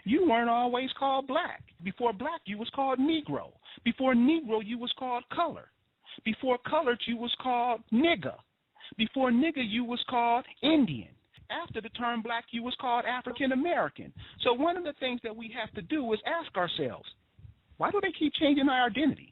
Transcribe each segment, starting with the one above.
You weren't always called black. Before black, you was called Negro. Before Negro, you was called color. Before colored, you was called nigger. Before nigger, you was called Indian. After the term black, you was called African American. So one of the things that we have to do is ask ourselves, why do they keep changing our identity?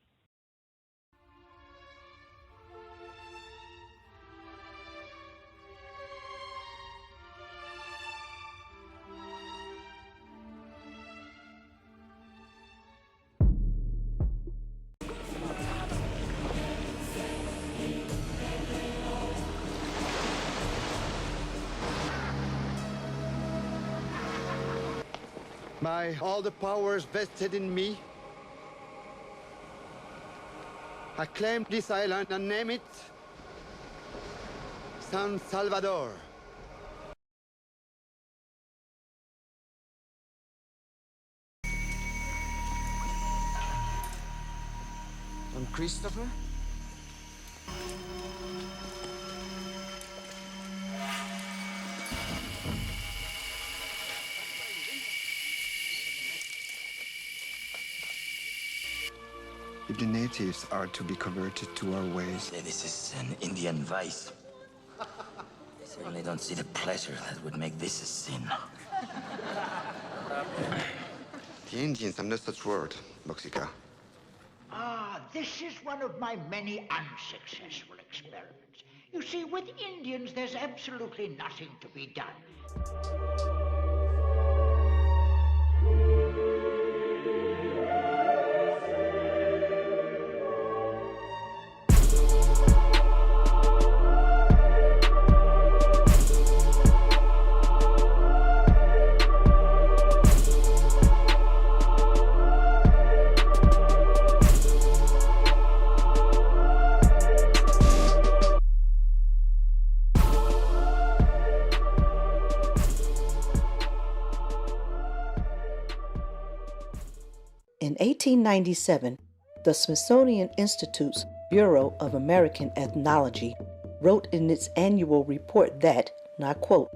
By all the powers vested in me, I claim this island and name it San Salvador. I'm Christopher. If the natives are to be converted to our ways, This is an Indian vice. I certainly don't see the pleasure that would make this a sin. the Indians have no such word, Boxica. Ah, this is one of my many unsuccessful experiments. You see, with Indians, there's absolutely nothing to be done. In 1897, the Smithsonian Institute's Bureau of American Ethnology wrote in its annual report that, and I quote,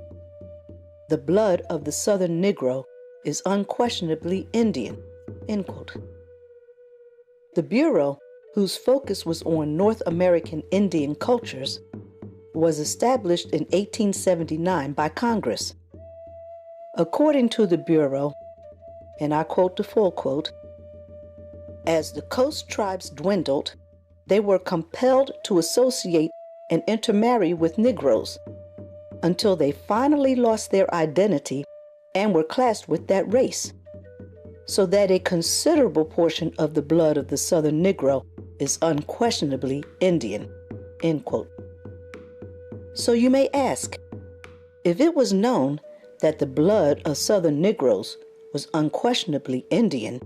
"The blood of the Southern Negro is unquestionably Indian," end quote. The Bureau, whose focus was on North American Indian cultures, was established in 1879 by Congress. According to the Bureau, and I quote the full quote, "As the coast tribes dwindled, they were compelled to associate and intermarry with Negroes until they finally lost their identity and were classed with that race, so that a considerable portion of the blood of the Southern Negro is unquestionably Indian," end quote. So you may ask, if it was known that the blood of Southern Negroes was unquestionably Indian,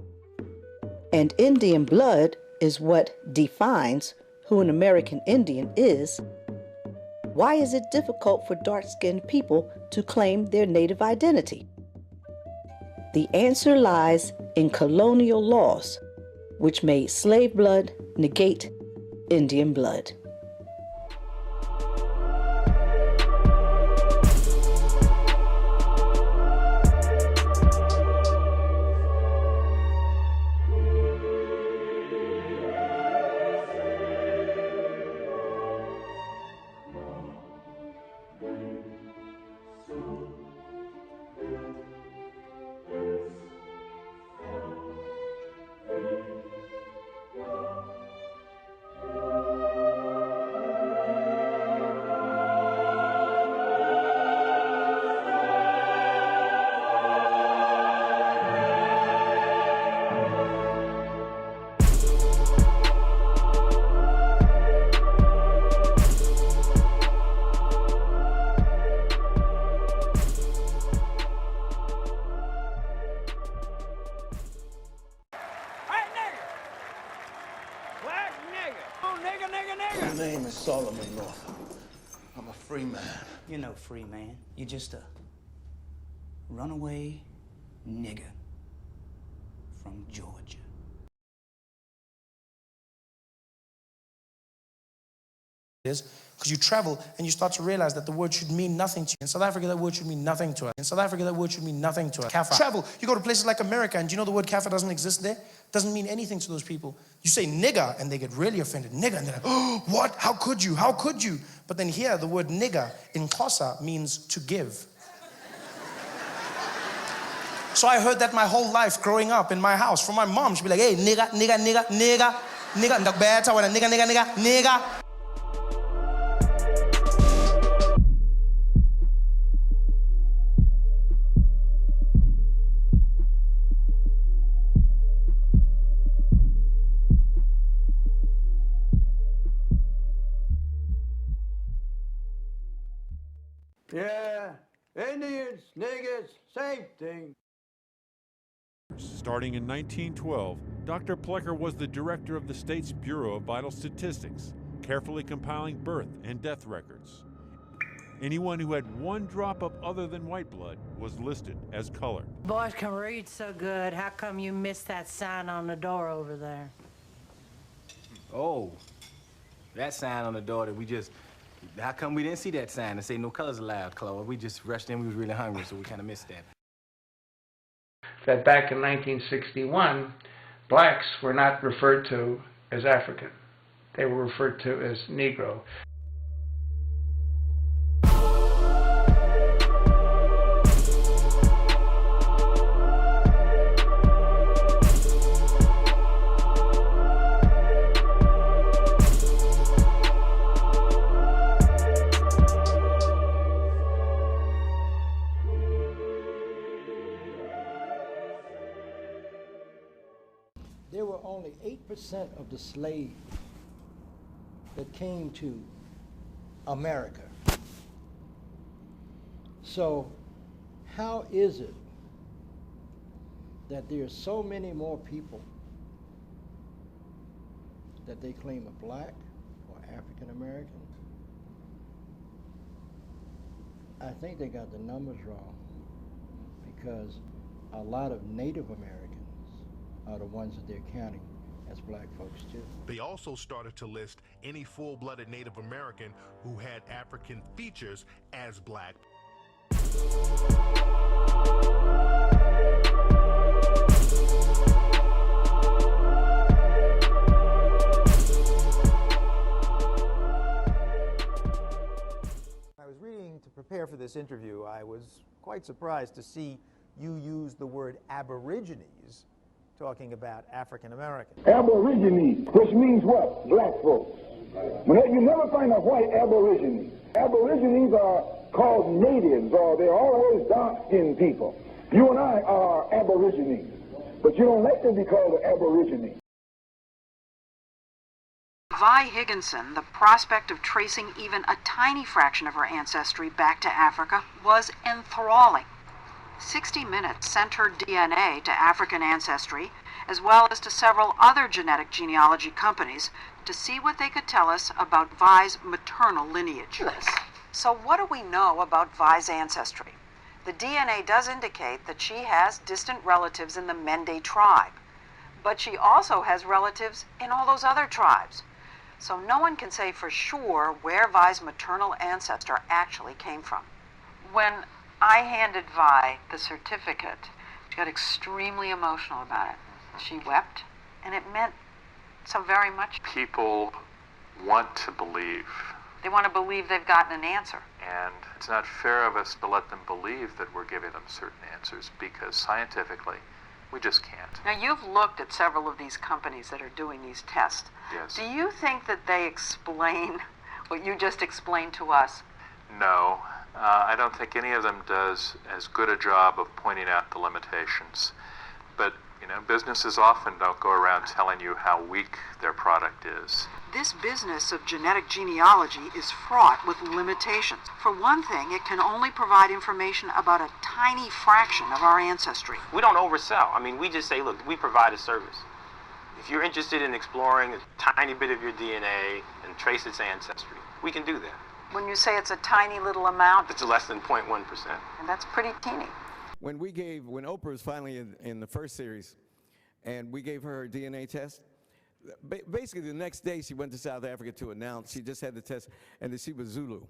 and Indian blood is what defines who an American Indian is, why is it difficult for dark-skinned people to claim their native identity? The answer lies in colonial laws, which made slave blood negate Indian blood. My name is Solomon North. I'm a free man. You're no free man. You're just a runaway nigger from Georgia. is, because you travel and you start to realize that the word should mean nothing to you. In South Africa, that word should mean nothing to us. In South Africa, that word should mean nothing to us. Kaffir. Travel, you go to places like America, and do you know the word kaffir doesn't exist there? Doesn't mean anything to those people. You say nigger, and they get really offended. Nigger, and they're like, oh, what? How could you? How could you? But then here, the word nigger in Xhosa means to give. So I heard that my whole life growing up in my house from my mom. She'd be like, hey, nigga, nigga, nigga, nigga, nigga, nigga, nigga, nigga, nigga. Yeah, Indians, niggers, same thing. Starting in 1912, Dr. Plecker was the director of the state's Bureau of Vital Statistics, carefully compiling birth and death records. Anyone who had one drop of other than white blood was listed as colored. Boys can read so good. How come you missed that sign on the door over there? Oh, that sign on the door that we just... How come we didn't see that sign that say no colors allowed, Chloe? We just rushed in. We was really hungry, so we kind of missed that. That back in 1961, blacks were not referred to as African. They were referred to as Negro. There were only 8% of the slaves that came to America. So how is it that there are so many more people that they claim are black or African American? I think they got the numbers wrong, because a lot of Native Americans are the ones that they're counting as black folks too. They also started to list any full-blooded Native American who had African features as black. I was reading to prepare for this interview. I was quite surprised to see you use the word Aborigines talking about African Americans. Aborigines, which means what? Black folks. You never find a white Aborigine. Aborigines are called natives, or they're always dark-skinned people. You and I are Aborigines, but you don't like to be called an Aborigine. Vi Higginson, the prospect of tracing even a tiny fraction of her ancestry back to Africa was enthralling. 60 Minutes sent her DNA to African ancestry, as well as to several other genetic genealogy companies, to see what they could tell us about Vi's maternal lineage. So what do we know about Vi's ancestry? The DNA does indicate that she has distant relatives in the Mende tribe, but she also has relatives in all those other tribes. So no one can say for sure where Vi's maternal ancestor actually came from. When I handed Vi the certificate, she got extremely emotional about it. She wept, and it meant so very much. People want to believe. They want to believe they've gotten an answer. And it's not fair of us to let them believe that we're giving them certain answers, because scientifically, we just can't. Now, you've looked at several of these companies that are doing these tests. Yes. Do you think that they explain what you just explained to us? No. I don't think any of them does as good a job of pointing out the limitations. But, businesses often don't go around telling you how weak their product is. This business of genetic genealogy is fraught with limitations. For one thing, it can only provide information about a tiny fraction of our ancestry. We don't oversell. We just say, look, we provide a service. If you're interested in exploring a tiny bit of your DNA and trace its ancestry, we can do that. When you say it's a tiny little amount, it's less than 0.1%. And that's pretty teeny. When Oprah was finally in the first series, and we gave her a DNA test, Basically, the next day she went to South Africa to announce. She just had the test, and that she was Zulu.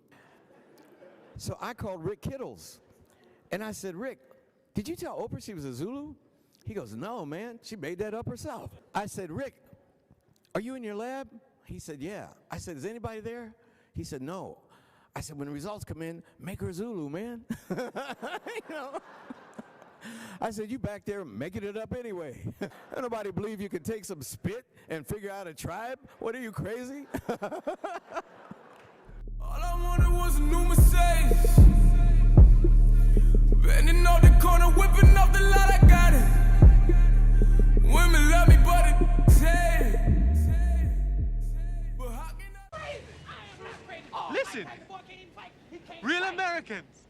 So I called Rick Kittles, and I said, Rick, did you tell Oprah she was a Zulu? He goes, no, man, she made that up herself. I said, Rick, are you in your lab? He said, yeah. I said, is anybody there? He said, no. I said, when the results come in, make her Zulu, man. You know? I said, you back there making it up anyway. Don't nobody believe you can take some spit and figure out a tribe? What are you, crazy? All I wanted was a new Mercedes. Bending off the corner, whipping off the lot, I got it. Women love me, but it's sad. Listen, real Americans.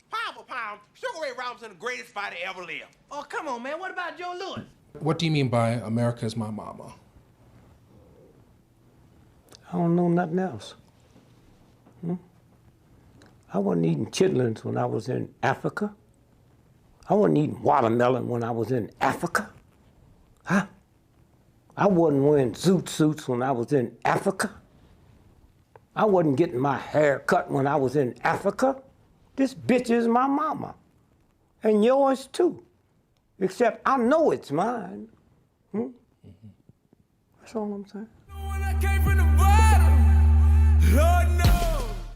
Pound for pound, Sugar Ray Robinson, the greatest fighter ever lived. Oh, come on, man. What about Joe Louis? What do you mean by America's my mama? I don't know nothing else. I wasn't eating chitlins when I was in Africa. I wasn't eating watermelon when I was in Africa. Huh? I wasn't wearing zoot suits when I was in Africa. I wasn't getting my hair cut when I was in Africa. This bitch is my mama. And yours too. Except I know it's mine. That's all I'm saying. When I came from the